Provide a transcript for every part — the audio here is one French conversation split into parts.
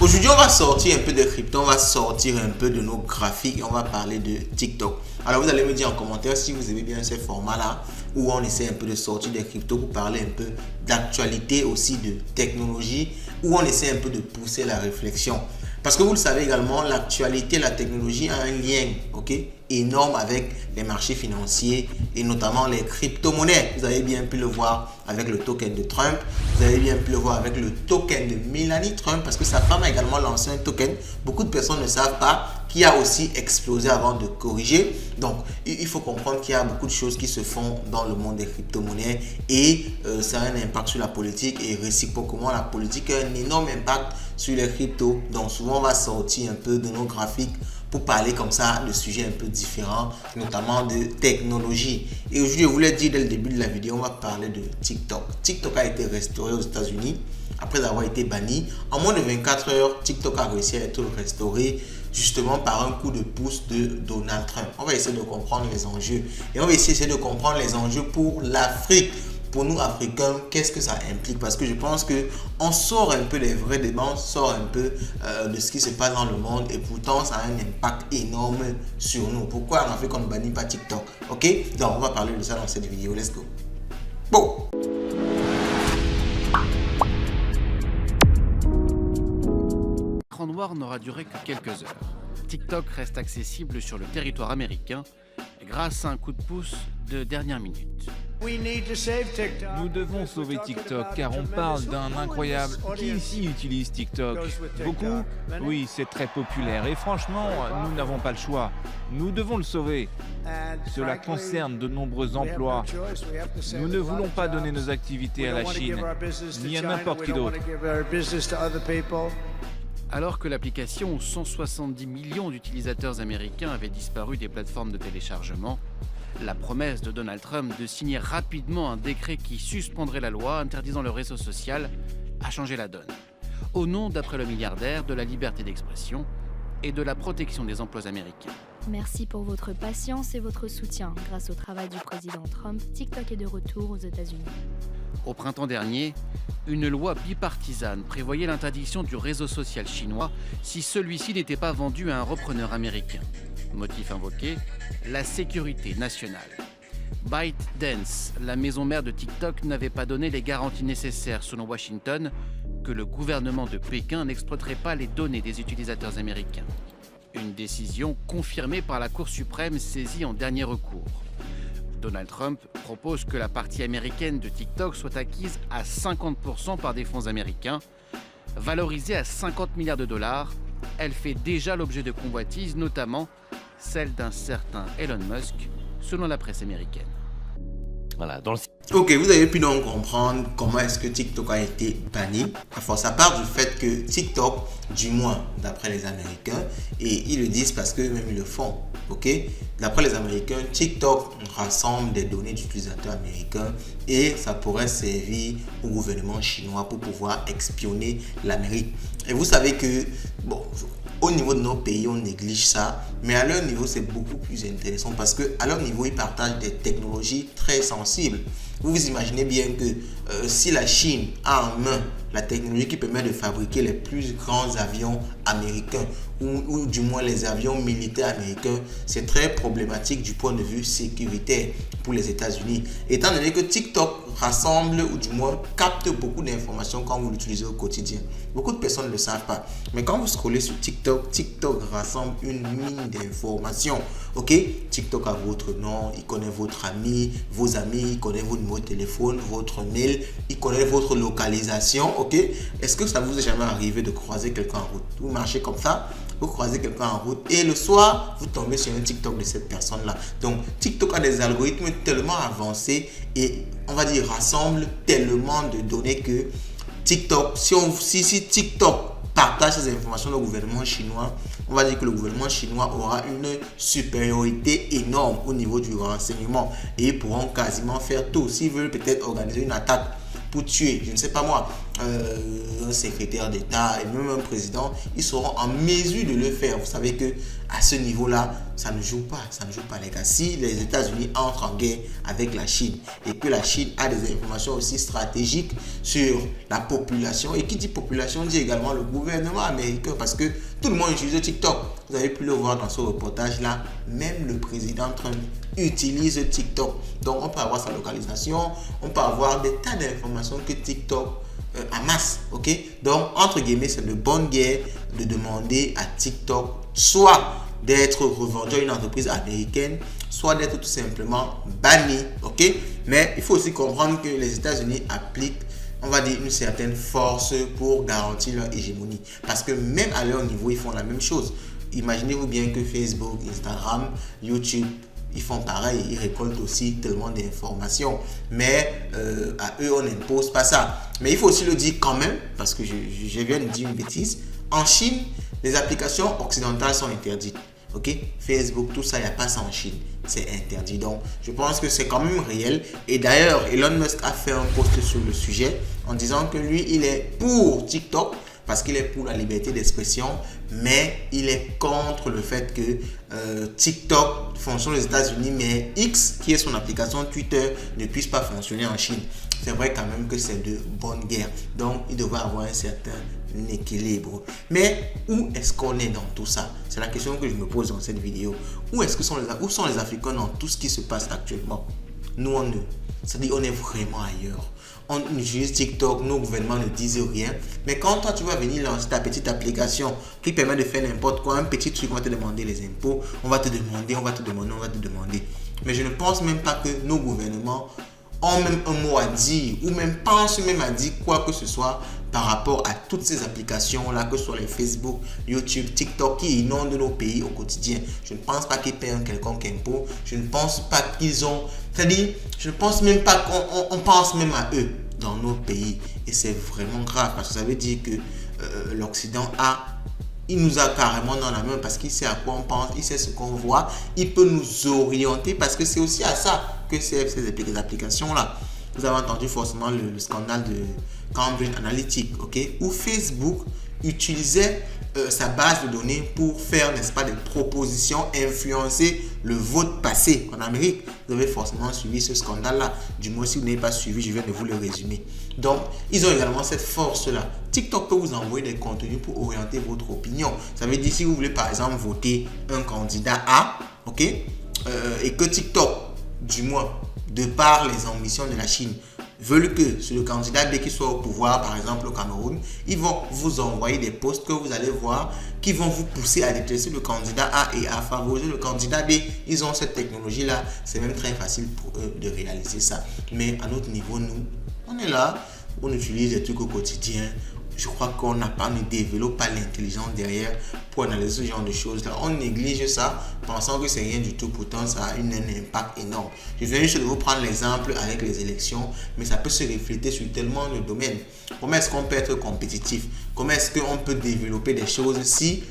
Aujourd'hui, on va sortir un peu de crypto, on va sortir un peu de nos graphiques et on va parler de TikTok. Alors, vous allez me dire en commentaire si vous aimez bien ce format-là où on essaie un peu de sortir des cryptos pour parler un peu d'actualité aussi, de technologie, où on essaie un peu de pousser la réflexion. Parce que vous le savez également, l'actualité, la technologie a un lien énorme avec les marchés financiers et notamment les crypto-monnaies. Vous avez bien pu le voir avec le token de Trump. Vous avez bien pu le voir avec le token de Melania Trump parce que sa femme a également lancé un token. Beaucoup de personnes ne savent pas qui a aussi explosé avant de corriger. Donc, il faut comprendre qu'il y a beaucoup de choses qui se font dans le monde des crypto-monnaies et ça a un impact sur la politique et réciproquement, la politique a un énorme impact sur les cryptos. Donc, souvent, on va sortir un peu de nos graphiques pour parler comme ça de sujets un peu différents, notamment de technologie. Et aujourd'hui, je voulais dire dès le début de la vidéo, on va parler de TikTok. TikTok a été restauré aux États-Unis après avoir été banni. En moins de 24 heures, TikTok a réussi à être restauré justement par un coup de pouce de Donald Trump. On va essayer de comprendre les enjeux et on va essayer de comprendre les enjeux pour l'Afrique. Pour nous Africains, qu'est-ce que ça implique? Parce que je pense qu'on sort un peu des vrais débats, on sort un peu de ce qui se passe dans le monde et pourtant ça a un impact énorme sur nous. Pourquoi en Afrique on ne bannit pas TikTok? Ok, donc on va parler de ça dans cette vidéo. Let's go. Bon. L'écran noir n'aura duré que quelques heures. TikTok reste accessible sur le territoire américain grâce à un coup de pouce de dernière minute. Nous devons sauver TikTok car on parle d'un incroyable... Qui ici utilise TikTok? Beaucoup? Oui, c'est très populaire et franchement, nous n'avons pas le choix. Nous devons le sauver. Cela concerne de nombreux emplois. Nous ne voulons pas donner nos activités à la Chine, ni à n'importe qui d'autre. Alors que l'application aux 170 millions d'utilisateurs américains avait disparu des plateformes de téléchargement, la promesse de Donald Trump de signer rapidement un décret qui suspendrait la loi interdisant le réseau social a changé la donne. Au nom, d'après le milliardaire, de la liberté d'expression et de la protection des emplois américains. Merci pour votre patience et votre soutien. Grâce au travail du président Trump, TikTok est de retour aux États-Unis. Au printemps dernier, une loi bipartisane prévoyait l'interdiction du réseau social chinois si celui-ci n'était pas vendu à un repreneur américain. Motif invoqué, la sécurité nationale. ByteDance, la maison mère de TikTok, n'avait pas donné les garanties nécessaires selon Washington que le gouvernement de Pékin n'exploiterait pas les données des utilisateurs américains. Une décision confirmée par la Cour suprême saisie en dernier recours. Donald Trump propose que la partie américaine de TikTok soit acquise à 50% par des fonds américains. Valorisée à 50 milliards de dollars, elle fait déjà l'objet de convoitises, notamment celle d'un certain Elon Musk, selon la presse américaine. Voilà, Ok, vous avez pu donc comprendre comment est-ce que TikTok a été banni. Enfin, ça part du fait que TikTok, du moins d'après les Américains, et ils le disent parce qu'eux-mêmes ils le font. Ok, d'après les Américains, TikTok rassemble des données d'utilisateurs américains et ça pourrait servir au gouvernement chinois pour pouvoir espionner l'Amérique. Et vous savez que, bon, au niveau de nos pays, on néglige ça, mais à leur niveau, c'est beaucoup plus intéressant parce qu'à leur niveau, ils partagent des technologies très sensibles. Vous vous imaginez bien que si la Chine a en main la technologie qui permet de fabriquer les plus grands avions américains ou du moins les avions militaires américains, c'est très problématique du point de vue sécuritaire pour les États-Unis. Étant donné que TikTok rassemble ou du moins capte beaucoup d'informations quand vous l'utilisez au quotidien. Beaucoup de personnes ne le savent pas. Mais quand vous scrollez sur TikTok, TikTok rassemble une mine d'informations. Ok, TikTok a votre nom, il connaît votre ami, vos amis, il connaît votre numéro de téléphone, votre mail, il connaît votre localisation. Ok, est-ce que ça vous est jamais arrivé de croiser quelqu'un en route? Vous marchez comme ça, vous croisez quelqu'un en route et le soir, vous tombez sur un TikTok de cette personne-là. Donc, TikTok a des algorithmes tellement avancés et on va dire rassemble tellement de données que TikTok, si TikTok partage ces informations au gouvernement chinois, on va dire que le gouvernement chinois aura une supériorité énorme au niveau du renseignement et ils pourront quasiment faire tout. S'ils veulent peut-être organiser une attaque pour tuer, je ne sais pas moi, un secrétaire d'État et même un président, ils seront en mesure de le faire. Vous savez que à ce niveau-là, ça ne joue pas les gars. Si les États-Unis entrent en guerre avec la Chine et que la Chine a des informations aussi stratégiques sur la population, et qui dit population dit également le gouvernement américain, parce que tout le monde utilise TikTok. Vous avez pu le voir dans ce reportage-là, même le président Trump utilise TikTok. Donc on peut avoir sa localisation, on peut avoir des tas d'informations que TikTok amasse, ok? Donc entre guillemets, c'est de bonne guerre de demander à TikTok soit d'être revendu à une entreprise américaine, soit d'être tout simplement banni, ok? Mais il faut aussi comprendre que les États-Unis appliquent, on va dire, une certaine force pour garantir leur hégémonie, parce que même à leur niveau, ils font la même chose. Imaginez-vous bien que Facebook, Instagram, YouTube, ils font pareil, ils récoltent aussi tellement d'informations, mais à eux on n'impose pas ça. Mais il faut aussi le dire quand même, parce que je viens de dire une bêtise. En Chine, les applications occidentales sont interdites, ok? Facebook, tout ça, il n'y a pas ça en Chine, c'est interdit. Donc je pense que c'est quand même réel. Et d'ailleurs, Elon Musk a fait un post sur le sujet en disant que lui, il est pour TikTok, parce qu'il est pour la liberté d'expression, mais il est contre le fait que TikTok fonctionne aux États-Unis, mais X, qui est son application Twitter, ne puisse pas fonctionner en Chine. C'est vrai quand même que c'est de bonne guerre. Donc, il devrait avoir un certain équilibre. Mais où est-ce qu'on est dans tout ça? C'est la question que je me pose dans cette vidéo. Où sont les Africains dans tout ce qui se passe actuellement? Nous, c'est-à-dire on est vraiment ailleurs. On utilise TikTok, nos gouvernements ne disent rien. Mais quand toi, tu vas venir lancer ta petite application qui permet de faire n'importe quoi, un petit truc, on va te demander les impôts, on va te demander. Mais je ne pense même pas que nos gouvernements ont même un mot à dire ou même pensent même à dire quoi que ce soit par rapport à toutes ces applications-là, que ce soit les Facebook, YouTube, TikTok qui inondent nos pays au quotidien. Je ne pense pas qu'ils paient un quelconque impôt. Je ne pense pas qu'ils ont... C'est-à-dire, je ne pense même pas qu'on pense même à eux dans nos pays. Et c'est vraiment grave parce que ça veut dire que l'Occident il nous a carrément dans la main parce qu'il sait à quoi on pense, il sait ce qu'on voit. Il peut nous orienter parce que c'est aussi à ça que servent ces applications-là. Vous avez entendu forcément le scandale de Cambridge Analytica, ok, où Facebook utilisait sa base de données pour faire, n'est-ce pas, des propositions, influencer le vote passé en Amérique. Vous avez forcément suivi ce scandale-là. Du moins, si vous n'avez pas suivi, je viens de vous le résumer. Donc, ils ont également cette force-là. TikTok peut vous envoyer des contenus pour orienter votre opinion. Ça veut dire, si vous voulez par exemple voter un candidat A, ok, et que TikTok, du moins, de par les ambitions de la Chine, veulent que sur le candidat B qui soit au pouvoir, par exemple au Cameroun, ils vont vous envoyer des posts que vous allez voir qui vont vous pousser à détester le candidat A et à favoriser le candidat B. Ils ont cette technologie-là. C'est même très facile pour eux de réaliser ça. Mais à notre niveau, nous, on est là, on utilise des trucs au quotidien. Je crois qu'on ne développe pas l'intelligence derrière pour analyser ce genre de choses-là. On néglige ça, pensant que c'est rien du tout. Pourtant, ça a un impact énorme. Je viens juste de vous prendre l'exemple avec les élections, mais ça peut se refléter sur tellement de domaines. Comment est-ce qu'on peut être compétitif? Comment est-ce qu'on peut développer des choses si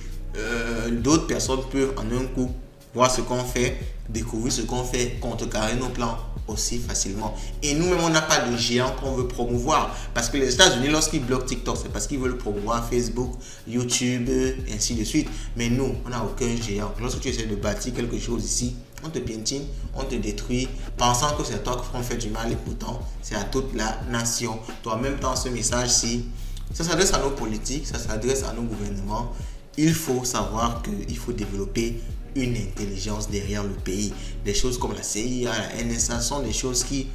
d'autres personnes peuvent en un coup voir ce qu'on fait, découvrir ce qu'on fait, contrecarrer nos plans aussi facilement. Et nous-mêmes, on n'a pas de géant qu'on veut promouvoir. Parce que les États-Unis, lorsqu'ils bloquent TikTok, c'est parce qu'ils veulent promouvoir Facebook, YouTube, et ainsi de suite. Mais nous, on n'a aucun géant. Lorsque tu essaies de bâtir quelque chose ici, on te piétine, on te détruit, pensant que c'est toi qui fait du mal et pourtant, c'est à toute la nation. Toi-même, dans ce message-ci, ça s'adresse à nos politiques, ça s'adresse à nos gouvernements. Il faut savoir qu'il faut développer une intelligence derrière le pays. Des choses comme la CIA, la NSA sont des choses qui,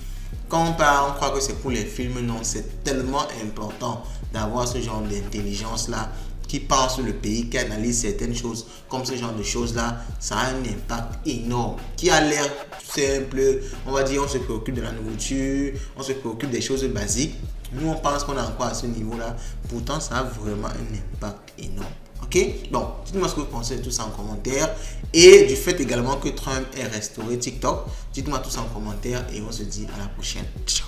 quand on parle, on croit que c'est pour les films. Non, c'est tellement important d'avoir ce genre d'intelligence-là qui pense sur le pays, qui analyse certaines choses comme ce genre de choses-là. Ça a un impact énorme qui a l'air simple. On va dire, on se préoccupe de la nourriture, on se préoccupe des choses basiques. Nous, on pense qu'on est encore à ce niveau-là. Pourtant, ça a vraiment un impact énorme. Ok, donc dites-moi ce que vous pensez de tout ça en commentaire et du fait également que Trump ait restauré TikTok. Dites-moi tout ça en commentaire et on se dit à la prochaine. Ciao.